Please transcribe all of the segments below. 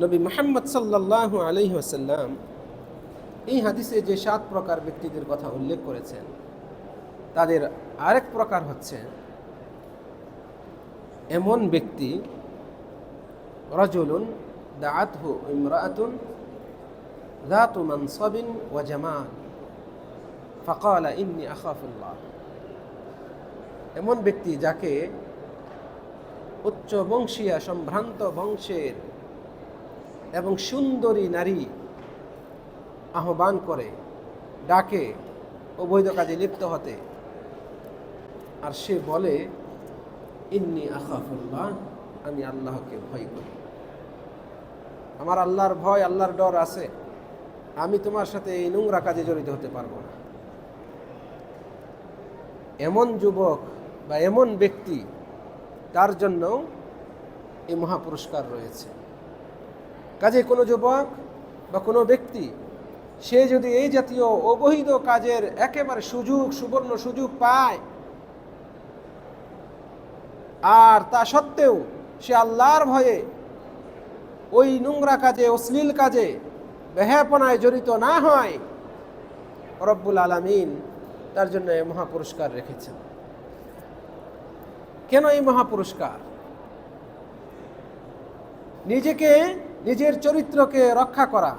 নবী মুহাম্মদ সাল্লাল্লাহু আলাইহি ওয়াসাল্লাম এই হাদিসে যে 7 প্রকার ব্যক্তিদের কথা উল্লেখ করেছেন, তাদের আরেক প্রকার হচ্ছে এমন ব্যক্তি রাজুলুন দাআতহু ইমরাআতুন যাতু মানসাবিন ওয়া জামাল ফাকালা ইন্নী আখাফুল্লাহ। এমন ব্যক্তি যাকে উচ্চ বংশীয়া সম্ভ্রান্ত বংশের এবং সুন্দরী নারী আহ্বান করে, ডাকে অবৈধ কাজে লিপ্ত হতে, আর সে বলে ইন্নী আখাফুল্লাহ, আমি আল্লাহকে ভয় করি, আমার আল্লাহর ভয় আল্লাহর ডর আছে, আমি তোমার সাথে এই নোংরা কাজে জড়িত হতে পারবো না। এমন যুবক বা এমন ব্যক্তি, তার জন্য এই মহাপুরস্কার রয়েছে। কাজে কোনো যুবক বা কোনো ব্যক্তি সে যদি এই জাতীয় অবৈধ কাজের একেবারে সুবর্ণ সুযোগ পায়, আর তা সত্ত্বেও সে আল্লাহর ভয়ে ওই নোংরা কাজে, অশ্লীল কাজে, বেহায়াপনায় জড়িত না হয়, রব্বুল আলামিন তার জন্য এই মহাপুরস্কার রেখেছেন। কেন এই মহাপুরস্কার? নিজের চরিত্রকে রক্ষা করা,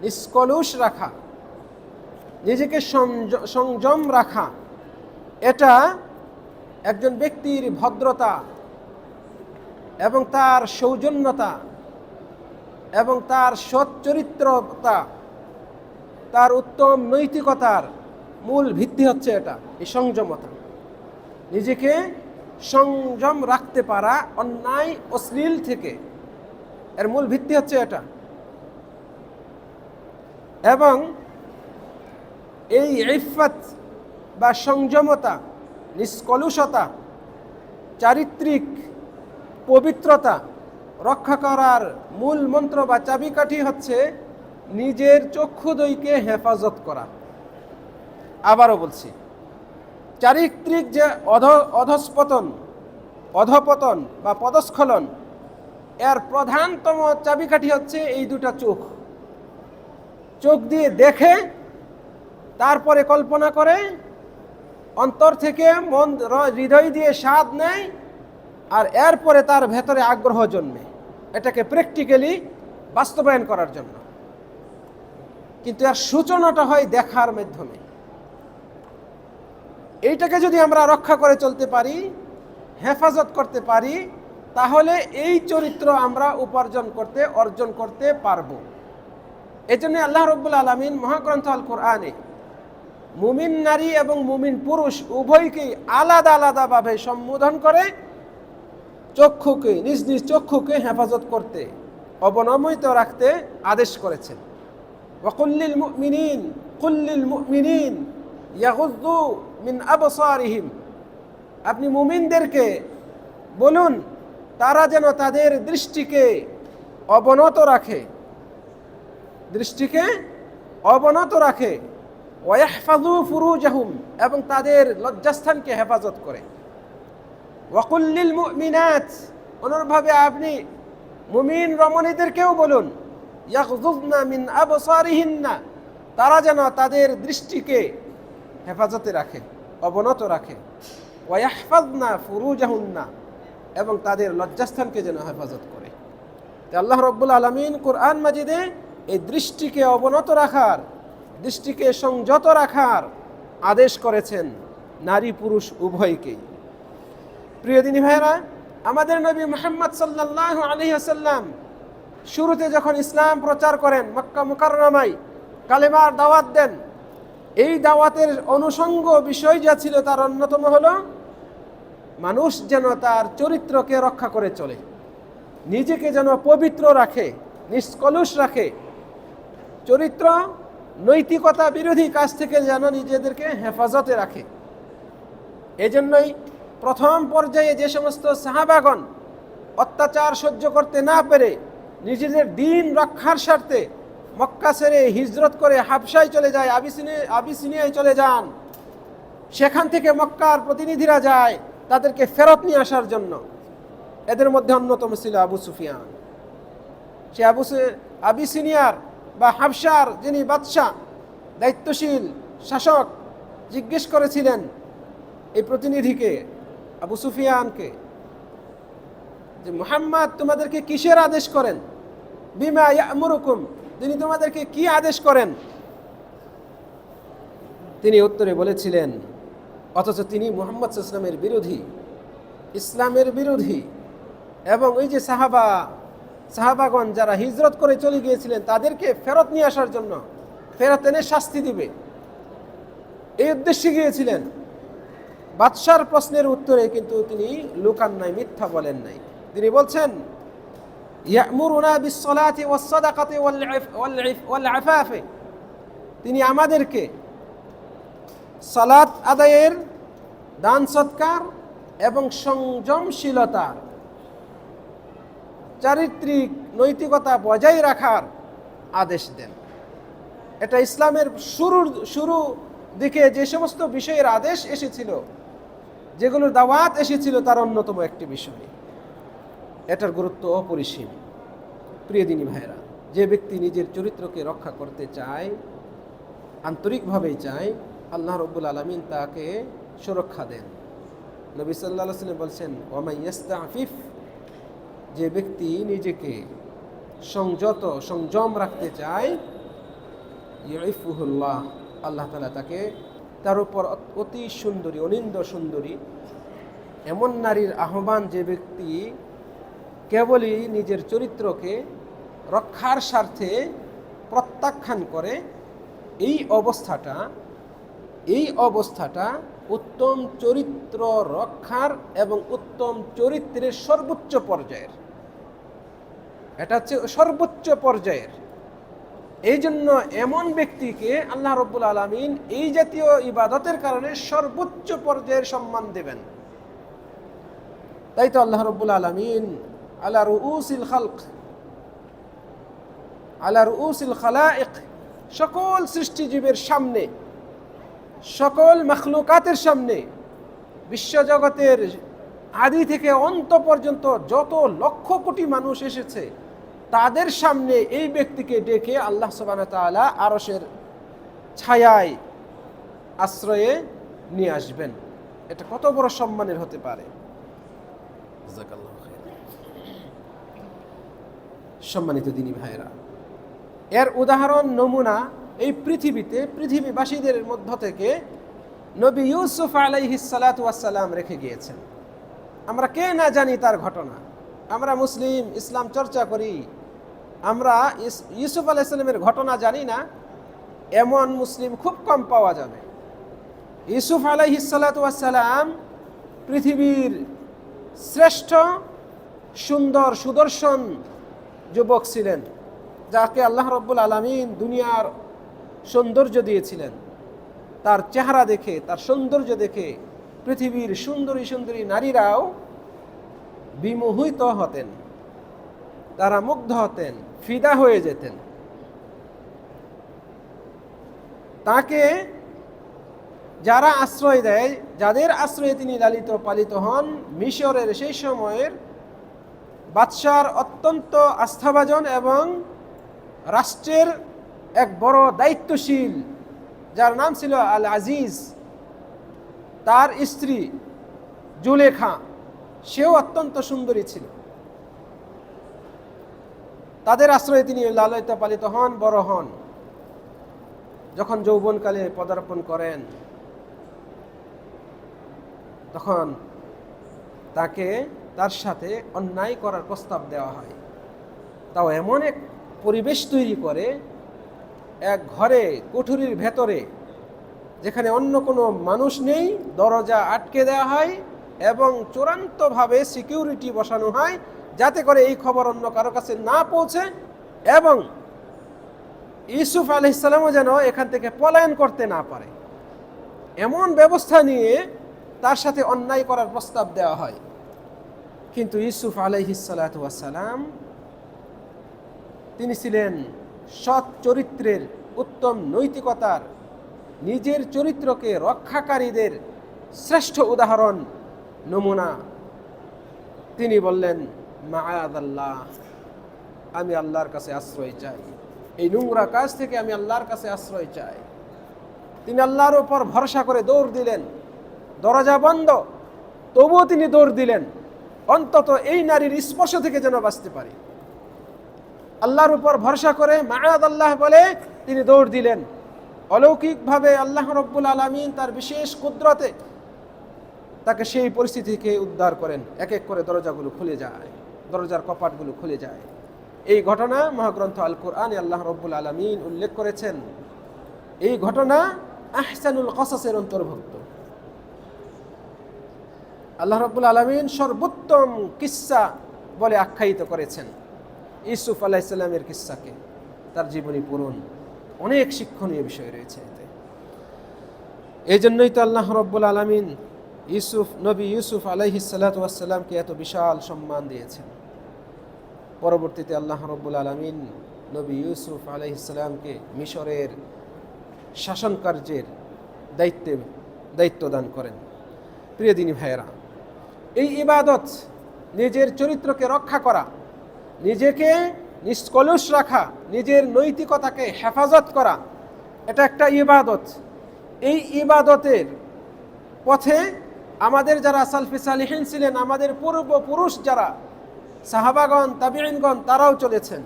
নিষ্কলুষ রাখা, নিজেকে সংযম রাখা, এটা একজন ব্যক্তির ভদ্রতা এবং তার সৌজন্যতা এবং তার সৎ চরিত্রতা, তার উত্তম নৈতিকতার মূল ভিত্তি হচ্ছে এটা, এই সংযমতা। নিজেকে সংযম রাখতে পারা অন্যায় অশ্লীল থেকে, এর মূল ভিত্তি হচ্ছে এটা। এবং এই ইফফত বা সংযমতা, নিষ্কলুষতা, চারিত্রিক পবিত্রতা রক্ষা করার মূল মন্ত্র বা চাবিকাঠি হচ্ছে নিজের চক্ষুদ্বয়কে হেফাজত করা। আবারও বলছি, চারিত্রিক যে অধপতন বা পদস্খলন, এর প্রধানতম চাবিকাঠি হচ্ছে এই দুটা চোখ। চোখ দিয়ে দেখে, তারপরে কল্পনা করে, অন্তর থেকে হৃদয় দিয়ে স্বাদ নেয়, আর এরপরে তার ভেতরে আগ্রহ জন্মে এটাকে প্র্যাকটিক্যালি বাস্তবায়ন করার জন্য। কিন্তু এর সূচনাটা হয় দেখার মাধ্যমে। এইটাকে যদি আমরা রক্ষা করে চলতে পারি, হেফাজত করতে পারি, তাহলে এই চরিত্র আমরা অর্জন করতে পারবো। এই জন্য আল্লাহ রাব্বুল আলামিন মহাগ্রন্থ আল কোরআনে মুমিন নারী এবং মুমিন পুরুষ উভয়কেই আলাদা আলাদাভাবে সম্বোধন করে চক্ষুকে, নিজ নিজ চক্ষুকে হেফাজত করতে, অবনমিত রাখতে আদেশ করেছেন। ওয়াকুল্লিল মুমিনিন ইয়াগুয্যু মিন আবসারিহিম, আপনি মুমিনদেরকে বলুন তারা যেন তাদের দৃষ্টিকে অবনত রাখে, ওয়াহফাযু ফুরুজাহুম, এবং তাদের লজ্জাস্থানকে হেফাজত করে। ওয়াকুল্লিল মুমিনাত, অনুরূপভাবে আপনি মুমিন রমণীদেরকেও বলুন ইয়াগযুযনা মিন আবসারিহিন্না, তারা যেন তাদের দৃষ্টিকে হেফাজতে রাখে, অবনত রাখে। ওয়াহফাযনা ফুরুজাহুন্না, এবং তাদের লজ্জাস্থানকে যেন হেফাজত করে। আল্লাহ রাব্বুল আলামিন কোরআন মাজিদে এই দৃষ্টিকে অবনত রাখার, দৃষ্টিকে সংযত রাখার আদেশ করেছেন নারী পুরুষ উভয়কেই। প্রিয় দিনী ভাইরা, আমাদের নবী মুহাম্মদ সাল্লাল্লাহু আলাইহি ওয়াসাল্লাম শুরুতে যখন ইসলাম প্রচার করেন, মক্কা মুকাররমায় কালেমার দাওয়াত দেন, এই দাওয়াতের অনুষঙ্গ বিষয় যা ছিল তার অন্যতম হলো মানুষ যেন তার চরিত্রকে রক্ষা করে চলে, নিজেকে যেন পবিত্র রাখে, নিষ্কলুষ রাখে, চরিত্র নৈতিকতা বিরোধী কাজ থেকে যেন নিজেদেরকে হেফাজতে রাখে। এজন্যই প্রথম পর্যায়ে যে সমস্ত সাহাবাগণ অত্যাচার সহ্য করতে না পেরে নিজেদের দ্বীন রক্ষার স্বার্থে মক্কা ছেড়ে হিজরত করে হাবশায় চলে যায়, আবিসিনিয়ায় চলে যান, সেখান থেকে মক্কার প্রতিনিধিরা যায় তাদেরকে ফেরত নিয়ে আসার জন্য। এদের মধ্যে অন্যতম ছিল আবু সুফিয়ান। সে আবিসিনিয়ার বা হাবশার যিনি বাদশাহ, দায়িত্বশীল শাসক, জিজ্ঞেস করেছিলেন এই প্রতিনিধিকে, আবু সুফিয়ানকে, যে মুহাম্মদ তোমাদেরকে কিসের আদেশ করেন? বিমা ইয়া'মুরুকুম, তিনি তোমাদেরকে কি আদেশ করেন? তিনি উত্তরে বলেছিলেন, অথচ তিনি মুহাম্মদ সাল্লাল্লাহু আলাইহি ওয়াসাল্লামের বিরোধী, ইসলামের বিরোধী, এবং ওই যে সাহাবাগণ যারা হিজরত করে চলে গিয়েছিলেন তাদেরকে ফেরত নিয়ে আসার জন্য, ফেরত এনে শাস্তি দিবে, এই উদ্দেশ্যে গিয়েছিলেন। বাদশার প্রশ্নের উত্তরে কিন্তু তিনি লুকান নাই, মিথ্যা বলেন নাই। তিনি বলছেন, ইয়া'মুরুনা বিস-সালাতি ওয়াস-সাদাকাতি ওয়াল-আফাফি, তিনি আমাদেরকে সালাত আদায়ের, দান সৎকার এবং সংযমশীলতার, চারিত্রিক নৈতিকতা বজায় রাখার আদেশ দেন। এটা ইসলামের শুরু দিকে যে সমস্ত বিষয়ের আদেশ এসেছিল, যেগুলোর দাওয়াত এসেছিল, তার অন্যতম একটি বিষয়। এটার গুরুত্ব অপরিসীম। প্রিয় দিনী ভাইরা, যে ব্যক্তি নিজের চরিত্রকে রক্ষা করতে চায়, আন্তরিকভাবেই চায়, আল্লাহ রাব্বুল আলামিন তাকে সুরক্ষা দেন। নবী সাল্লাল্লাহু আলাইহি ওয়াসাল্লাম বলছেন, ওয়া ইয়াস্তাফিফ, যে ব্যক্তি নিজেকে সংযম রাখতে চায়, ইউইফুহুল্লাহ, আল্লাহ তাআলা তাকে তার উপর অতি সুন্দরী, অনিন্দ সুন্দরী এমন নারীর আহ্বান, যে ব্যক্তি কেবলই নিজের চরিত্রকে রক্ষার স্বার্থে প্রত্যাখ্যান করে, এই অবস্থাটা উত্তম চরিত্র রক্ষার এবং উত্তম চরিত্রের সর্বোচ্চ পর্যায়ের। এটা হচ্ছে সর্বোচ্চ পর্যায়ের। এই জন্য এমন ব্যক্তিকে আল্লাহ রাব্বুল আলামিন এই জাতীয় ইবাদতের কারণে সর্বোচ্চ পর্যায়ের সম্মান দেবেন। তাই তো আল্লাহ রাব্বুল আলামিন আলা রুউসিল খালায়েক, সকল সৃষ্টিজীবের সামনে, সকল মাখলুকাতের সামনে, বিশ্বজগতের আদি থেকে অন্ত পর্যন্ত যত লক্ষ কোটি মানুষ এসেছে, তাদের সামনে এই ব্যক্তিকে ডেকে আল্লাহ সুবহানাহু ওয়া তাআলা আরশের ছায়ায় আশ্রয়ে নিয়ে আসবেন। এটা কত বড় সম্মানের হতে পারে। সম্মানিত দিনী ভাইরা, এর উদাহরণ, নমুনা এই পৃথিবীবাসীদের মধ্য থেকে নবী ইউসুফ আলাইহিস সালাতু ওয়াস সালাম রেখে গিয়েছেন। আমরা কে না জানি তার ঘটনা। আমরা মুসলিম, ইসলাম চর্চা করি, আমরা ইউসুফ আলাইহিস সালামের ঘটনা জানি না, এমন মুসলিম খুব কম পাওয়া যাবে। ইউসুফ আলাইহিস সালাতু ওয়াস সালাম পৃথিবীর শ্রেষ্ঠ, সুন্দর, সুদর্শন যুবক ছিলেন, যাকে আল্লাহ রাব্বুল আলামিন দুনিয়ার সৌন্দর্য দিয়েছিলেন। তার চেহারা দেখে, তার সৌন্দর্য দেখে পৃথিবীর সুন্দরী সুন্দরী নারীরাও বিমোহিত হতেন, তারা মুগ্ধ হতেন, ফিদা হয়ে যেতেন। তাকে যারা আশ্রয় দেয়, যাদের আশ্রয়ে তিনি লালিত পালিত হন, মিশরের সেই সময়ের বাদশার অত্যন্ত আস্থাভাজন এবং রাষ্ট্রের এক বড় দায়িত্বশীল, যার নাম ছিল আল আজিজ, তার স্ত্রী জুলেখা, সেও অত্যন্ত সুন্দরী ছিল। তাদের আশ্রয়ে তিনি লালিত পালিত হন, বড় হন। যখন যৌবনকালে পদার্পণ করেন, তখন তার সাথে অন্যায় করার প্রস্তাব দেওয়া হয়। তাও এমন এক পরিবেশ তৈরি করে, এক ঘরে, কুঠুরির ভেতরে, যেখানে অন্য কোনো মানুষ নেই, দরজা আটকে দেওয়া হয় এবং চূড়ান্তভাবে সিকিউরিটি বসানো হয়, যাতে করে এই খবর অন্য কারো কাছে না পৌঁছে এবং ইউসুফ আলাইহিস সালামও যেন এখান থেকে পলায়ন করতে না পারে। এমন ব্যবস্থা নিয়ে তার সাথে অন্যায় করার প্রস্তাব দেওয়া হয়। কিন্তু ইউসুফ আলাইহিস সালাতু ওয়াস সালাম, তিনি ছিলেন সৎ চরিত্রের, উত্তম নৈতিকতার, নিজের চরিত্রকে রক্ষাকারীদের শ্রেষ্ঠ উদাহরণ, নমুনা। তিনি বললেন, মাআযাল্লাহ, আমি আল্লাহর কাছে আশ্রয় চাই, এই নোংরা কাজ থেকে আমি আল্লাহর কাছে আশ্রয় চাই। তিনি আল্লাহর উপর ভরসা করে দৌড় দিলেন, দরজা বন্ধ, তবুও তিনি দৌড় দিলেন, অন্তত এই নারীর স্পর্শ থেকে যেন বাঁচতে পারি। আল্লাহর উপর ভরসা করে মাআদাল্লাহ বলে তিনি দৌড় দিলেন। অলৌকিকভাবে আল্লাহ রব্বুল আলামিন তার বিশেষ কুদরতে তাকে সেই পরিস্থিতি থেকে উদ্ধার করেন। এক এক করে দরজাগুলো খুলে যায়, দরজার কপাটগুলো খুলে যায়। এই ঘটনা মহাগ্রন্থ আল কোরআনে আল্লাহ রব্বুল আলামিন উল্লেখ করেছেন। এই ঘটনা আহসানুল কসাসের অন্তর্ভুক্ত। আল্লাহ রব্বুল আলামিন সর্বোত্তম কিস্সা বলে আখ্যায়িত করেছেন ইউসুফ আলাইহিস সালামের কিস্সাকে। তার জীবনী পড়ুন, অনেক শিক্ষণীয় বিষয় রয়েছে এতে। এই জন্যই তো আল্লাহ রব্বুল আলামিন নবী ইউসুফ আলাইহিস সালাতু ওয়াস সালামকে এত বিশাল সম্মান দিয়েছেন। পরবর্তীতে আল্লাহ রব্বুল আলামিন নবী ইউসুফ আলাইহিস সালামকে মিশরের শাসন কার্যের দায়িত্ব দান করেন। প্রিয় দিনী ভাইয়েরা, এই ইবাদত, নিজের চরিত্রকে রক্ষা করা, নিজেকে নিষ্কলুষ রাখা, নিজের নৈতিকতাকে হেফাজত করা, এটা একটা ইবাদত। এই ইবাদতের পথে আমাদের যারা সালফে সালিহিন ছিলেন, আমাদের পূর্বপুরুষ যারা সাহাবাগণ, তাবিঈনগণ, তারাও চলেছেন।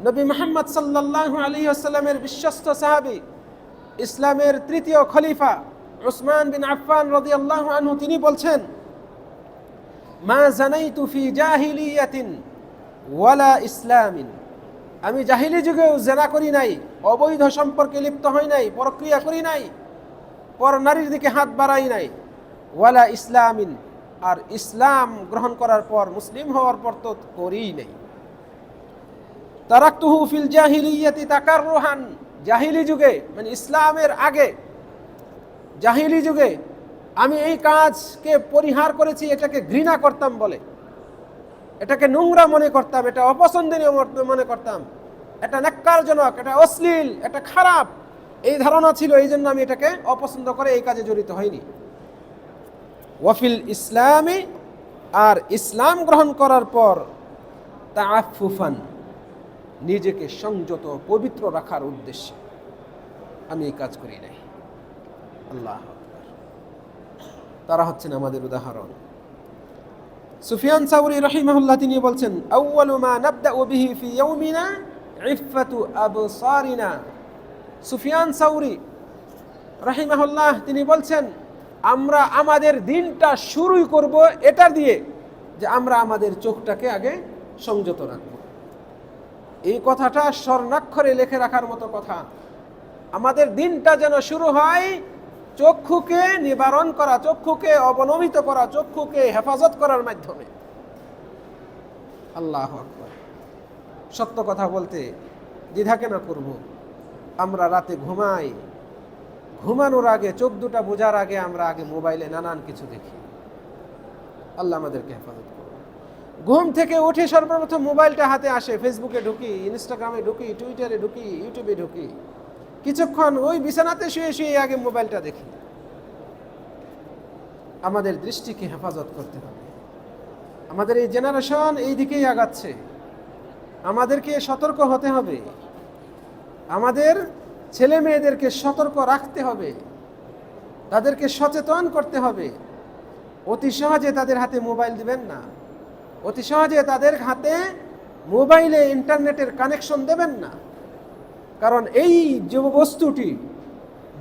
নবী মুহাম্মদ সাল্লাল্লাহু আলাইহি ওয়াসাল্লামের বিশ্বস্ত সাহাবী, ইসলামের তৃতীয় খলিফা উসমান বিন আফফান রাদিয়াল্লাহু আনহু, তিনি বলছেন, মা জানাইতু ফি জাহিলিয়াতিন ওয়ালা ইসলামিন, আমি জাহিলি যুগেও জেনা করি নাই, অবৈধ সম্পর্কে লিপ্ত হই নাই, পরক্রিয়া করি নাই, পর নারীর দিকে হাত বাড়াই নাই, ওয়ালা ইসলামিন, আর ইসলাম গ্রহণ করার পর, মুসলিম হওয়ার পর তো করিই নাই। তারাকতুহু ফিল জাহিলিয়াতি তাকাররুহান, জাহিলি যুগে মানে ইসলামের আগে জাহিলি যুগে আমি এই কাজকে পরিহার করেছি, এটাকে ঘৃণা করতাম বলে, এটাকে নোংরা মনে করতাম, এটা অপছন্দনীয় মনে করতাম, এটা ন্যাক্কারজনক, এটা অশ্লীল, এটা খারাপ, এই ধারণা ছিল। এই জন্য আমি এটাকে অপছন্দ করে এই কাজে জড়িত হইনি। ওয়াফিল ইসলামে, আর ইসলাম গ্রহণ করার পর তাআফফুফান, নিজেকে সংযত পবিত্র রাখার উদ্দেশ্যে আমি এই কাজ করি নাই। আল্লাহ আকবার। তারা হচ্ছেন আমাদের উদাহরণ। সুফিয়ান সাউরি রাহিমাহুল্লাহ তিনি বলছেন, আউয়ালু মা নাবদাউ বিহি ফি ইয়াউমিনা ইফফাতু আবসারিনা। সুফিয়ান সাউরি রাহিমাহুল্লাহ তিনি বলছেন, আমরা আমাদের দিনটা শুরুই করব এটা দিয়ে যে আমরা আমাদের চোখটাকে আগে সংযত রাখব। এই কথাটা স্বর্ণাক্ষরে লিখে রাখার মতো কথা। আমাদের দিনটা যেন শুরু হয় চক্ষুকে নিবারণ করা, চক্ষুকে অবনমিত করা, চক্ষুকে হেফাজত করার মাধ্যমে। আল্লাহু আকবার। সত্য কথা বলতে দ্বিধা কেন করব? আমরা রাতে ঘুমাই, ঘুমানোর আগে, চোখ দুটা বোঝার আগে আমরা আগে মোবাইলে নানান কিছু দেখি। আল্লাহ আমাদেরকে হেফাজত করুন। ঘুম থেকে উঠে সর্বপ্রথম মোবাইলটা হাতে আসে, ফেসবুকে ঢুকি, ইনস্টাগ্রামে ঢুকি, টুইটারে ঢুকি, ইউটিউবে ঢুকি, কিছুক্ষণ ওই বিছানাতে শুয়ে শুয়ে আগে মোবাইলটা দেখি। আমাদের দৃষ্টিকে হেফাজত করতে হবে। আমাদের এই জেনারেশন এই দিকেই আগাচ্ছে, আমাদেরকে সতর্ক হতে হবে। আমাদের ছেলে মেয়েদেরকে সতর্ক রাখতে হবে, তাদেরকে সচেতন করতে হবে। অতি সহজে তাদের হাতে মোবাইল দিবেন না, অতি সহজে তাদের হাতে মোবাইলে ইন্টারনেটের কানেকশন দেবেন না। কারণ এই যে বস্তুটি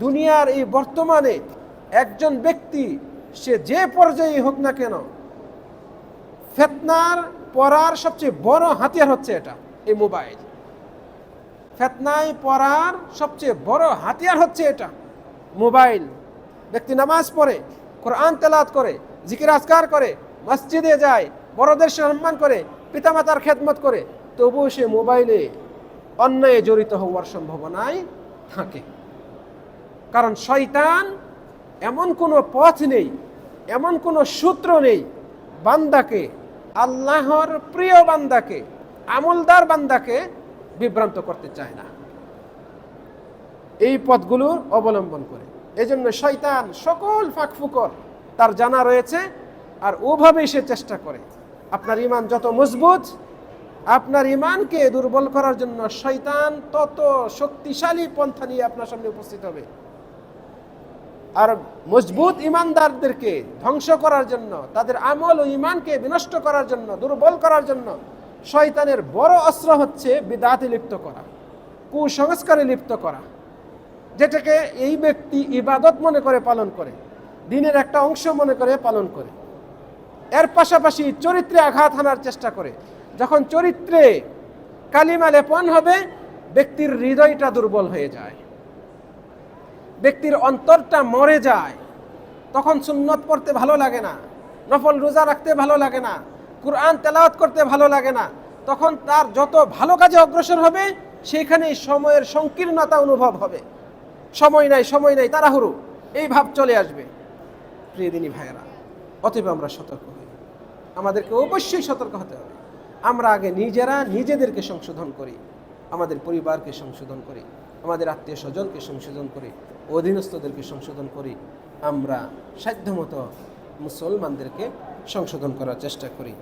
দুনিয়ার এই বর্তমানে একজন ব্যক্তি, সে যে পর্যায়ে হোক না কেন, ফিতনার পড়ার সবচেয়ে বড় হাতিয়ার হচ্ছে এটা, এই মোবাইল। ফিতনায় পড়ার সবচেয়ে বড় হাতিয়ার হচ্ছে এটা, মোবাইল। ব্যক্তি নামাজ পড়ে, কোরআন তেলাওয়াত করে, জিকির আজকার করে, মসজিদে যায়, বড়দের সম্মান করে, পিতামাতার খেদমত করে, তবুও সে মোবাইলে অন্যায়ে জড়িত হওয়ার সম্ভাবনাই থাকে। কারণ শয়তান এমন কোনো পথ নেই, এমন কোনো সূত্র নেই বান্দাকে, আল্লাহর প্রিয় বান্দাকে, আমলদার বান্দাকে বিভ্রান্ত করতে চায় না এই পথগুলো অবলম্বন করে। এজন্য শয়তান সকল ফাঁকফুকর তার জানা রয়েছে, আর ওভাবেই সে চেষ্টা করে। আপনার ঈমান যত মজবুত, আপনার ঈমানকে দুর্বল করার জন্য শয়তান তত শক্তিশালী পন্থা নিয়ে আপনার সামনে উপস্থিত হবে। আর মজবুত ঈমানদারদেরকে ধ্বংস করার জন্য, তাদের আমল ও ঈমানকে বিনষ্ট করার জন্য, দুর্বল করার জন্য শয়তানের বড় অস্ত্র হচ্ছে বিদআতে লিপ্ত করা, কুসংস্কারে লিপ্ত করা, যেটাকে এই ব্যক্তি ইবাদত মনে করে পালন করে, দিনের একটা অংশ মনে করে পালন করে। এর পাশাপাশি চরিত্রে আঘাত হানার চেষ্টা করে। যখন চরিত্রে কালিমা লেপন হবে, ব্যক্তির হৃদয়টা দুর্বল হয়ে যায়, ব্যক্তির অন্তরটা মরে যায়, তখন সুন্নত পড়তে ভালো লাগে না, নফল রোজা রাখতে ভালো লাগে না, কুরআন তেলাওয়াত করতে ভালো লাগে না। তখন তার যত ভালো কাজে অগ্রসর হবে, সেখানেই সময়ের সংকীর্ণতা অনুভব হবে। সময় নাই, তাড়াহুড়ো, এই ভাব চলে আসবে। প্রিয় দিনী ভাইয়েরা, অতএব আমরা সতর্ক হই। আমাদেরকে অবশ্যই সতর্ক হতে হবে। আমরা আগে নিজেরা নিজেদেরকে সংশোধন করি, আমাদের পরিবারকে সংশোধন করি, আমাদের আত্মীয় স্বজনকে সংশোধন করি, অধীনস্থদেরকে সংশোধন করি। আমরা সাধ্যমতো মুসলমানদেরকে সংশোধন করার চেষ্টা করি।